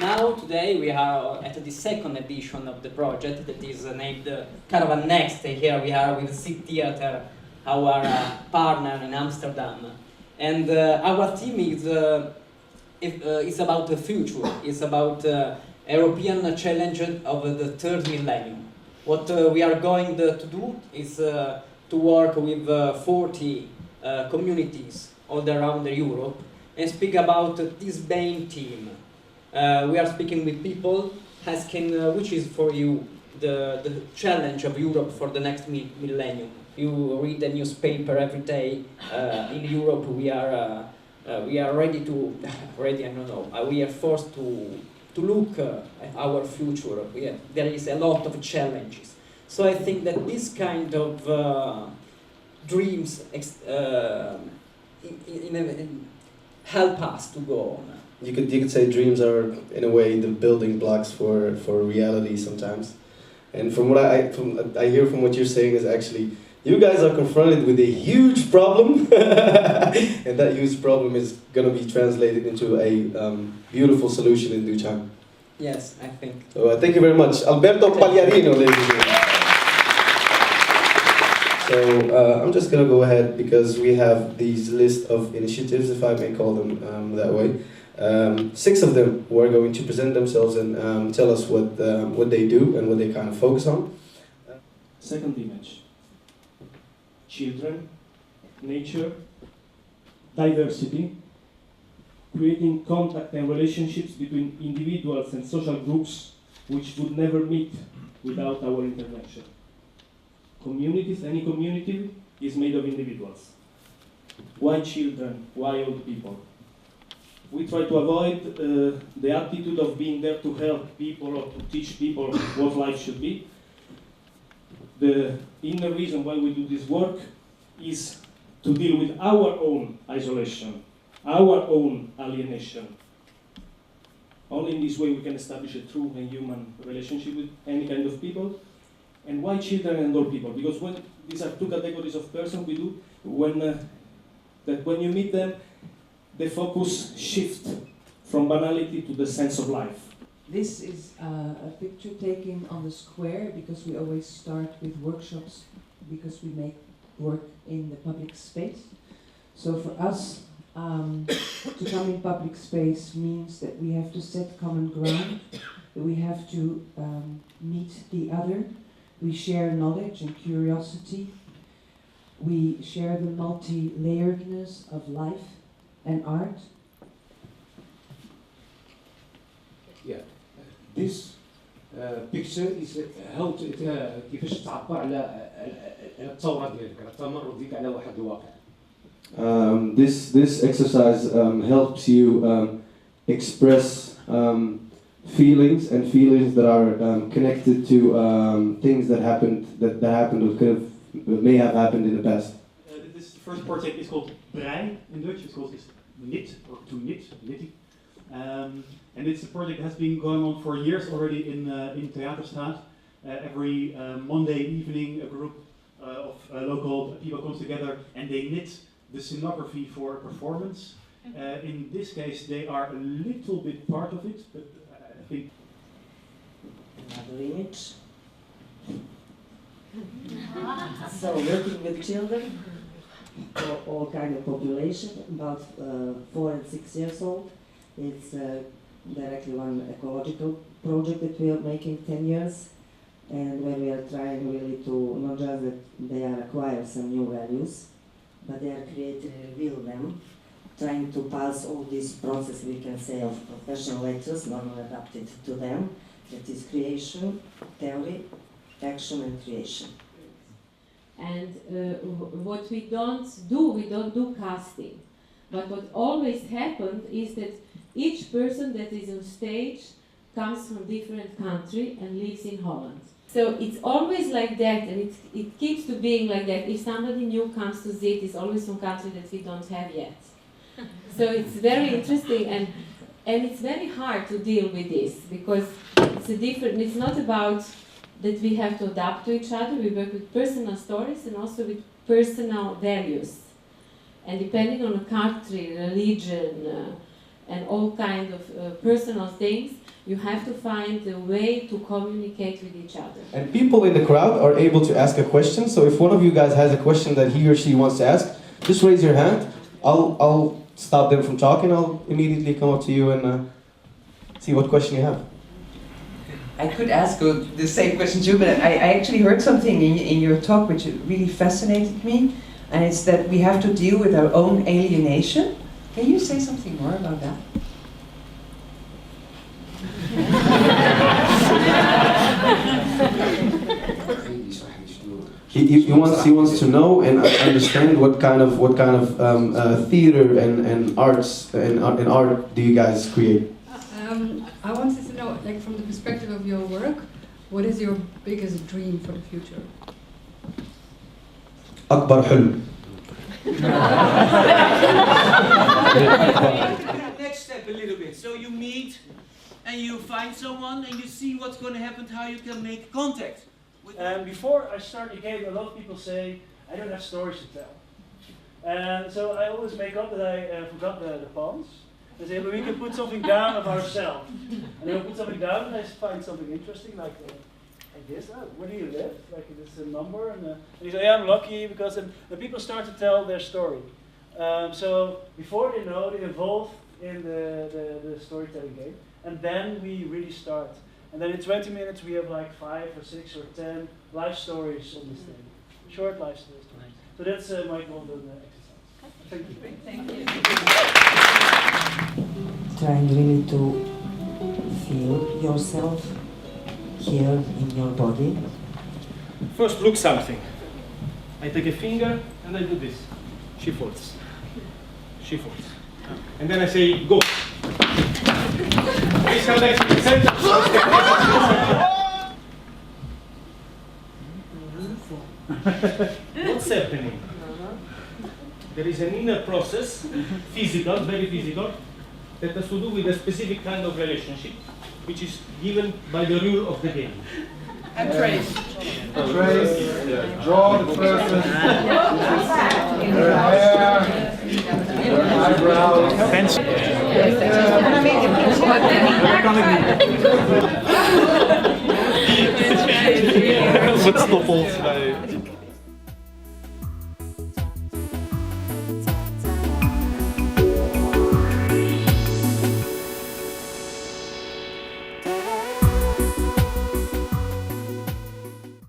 Now, today, we are at the second edition of the project that is named Caravan Next. Here we are with City Theatre, our partner in Amsterdam. And our theme is about the future. It's about European challenge of the third millennium. What we are going to do is to work with 40 communities all around Europe and speak about this main theme. We are speaking with people asking which is for you the challenge of Europe for the next millennium. You read the newspaper every day. In Europe, we are ready to ready. I don't know. We are forced to look at our future. There is a lot of challenges. So I think that this kind of dreams help us to go on. You could say dreams are in a way the building blocks for reality sometimes. And from what I hear from what you're saying is actually you guys are confronted with a huge problem, and that huge problem is going to be translated into a beautiful solution in due time. Yes, I think. So thank you very much, Alberto Pagliarino, ladies and gentlemen. So I'm just going to go ahead because we have these list of initiatives, if I may call them that way. 6 of them who are going to present themselves and tell us what they do and what they kind of focus on. Second image. Children, nature, diversity, creating contact and relationships between individuals and social groups which would never meet without our intervention. Communities, any community is made of individuals. Why children? Why old people? We try to avoid the attitude of being there to help people or to teach people what life should be. The inner reason why we do this work is to deal with our own isolation, our own alienation. Only in this way we can establish a true and human relationship with any kind of people. And why children and old people? Because these are 2 categories of persons we do, when you meet them, the focus shifts from banality to the sense of life. This is a picture taken on the square because we always start with workshops because we make work in the public space. So for us, to come in public space means that we have to set common ground, that we have to meet the other. We share knowledge and curiosity. We share the multi-layeredness of life and art. Yeah. This picture is how كيفاش تعبر على الثورة ديالك، على التمرد ديالك على واحد الواقع. This exercise helps you express feelings that are connected to things that happened or may have happened in the past. This first project is called Brei in Dutch. It's called knit or to knit, knitting. And it's a project that has been going on for years already in Theaterstraat. Every Monday evening, a group of local people comes together and they knit the scenography for a performance. In this case, they are a little bit part of it, but I think. Another image. So working with children, for all kind of population, about 4 and 6 years old. It's directly one ecological project that we are making 10 years, and where we are trying really to, not just that they are acquire some new values, but they are creating, reveal them, trying to pass all this process, we can say, of professional lectures, normally adapted to them, that is creation, theory, action and creation. And what we don't do casting. But what always happened is that each person that is on stage comes from different country and lives in Holland. So it's always like that, and it keeps to being like that. If somebody new comes to ZID, it's always some country that we don't have yet. So it's very interesting, and it's very hard to deal with this, because it's not about that we have to adapt to each other. We work with personal stories and also with personal values. And depending on the country, religion, and all kind of personal things, you have to find a way to communicate with each other. And people in the crowd are able to ask a question. So if one of you guys has a question that he or she wants to ask, just raise your hand. I'll stop them from talking. I'll immediately come up to you and see what question you have. I could ask the same question too, but I actually heard something in your talk which really fascinated me, and it's that we have to deal with our own alienation. Can you say something more about that? He wants to know and understand what kind of theater and arts and art do you guys create? I wanted to know, like, from the perspective of your work, what is your biggest dream for the future? أكبر حلم. Next step a little bit. So you meet and you find someone and you see what's going to happen, how you can make contact. Before I start the game, a lot of people say, I don't have stories to tell. And so I always make up that I forgot the pawns. They say, but we can put something down of ourselves. And then I put something down and I find something interesting, like this. Where do you live? Like it's a number. And you say, yeah, I'm lucky, because the people start to tell their story. So before they know, they evolve in the storytelling game. And then we really start. And then in 20 minutes we have like 5 or 6 or 10 life stories on this thing. Short life stories. So that's my golden exercise. Thank you. Thank you. Trying really to feel yourself here in your body. First, look something. I take a finger and I do this. She falls. She falls. And then I say, go. Please come back to the center. What's happening? There is an inner process, physical, very physical, that has to do with a specific kind of relationship, which is given by the rule of the game. And trace. Trace. Yeah. Draw the person. Her hair. Her eyebrows. Pencil. Met stoppels bij.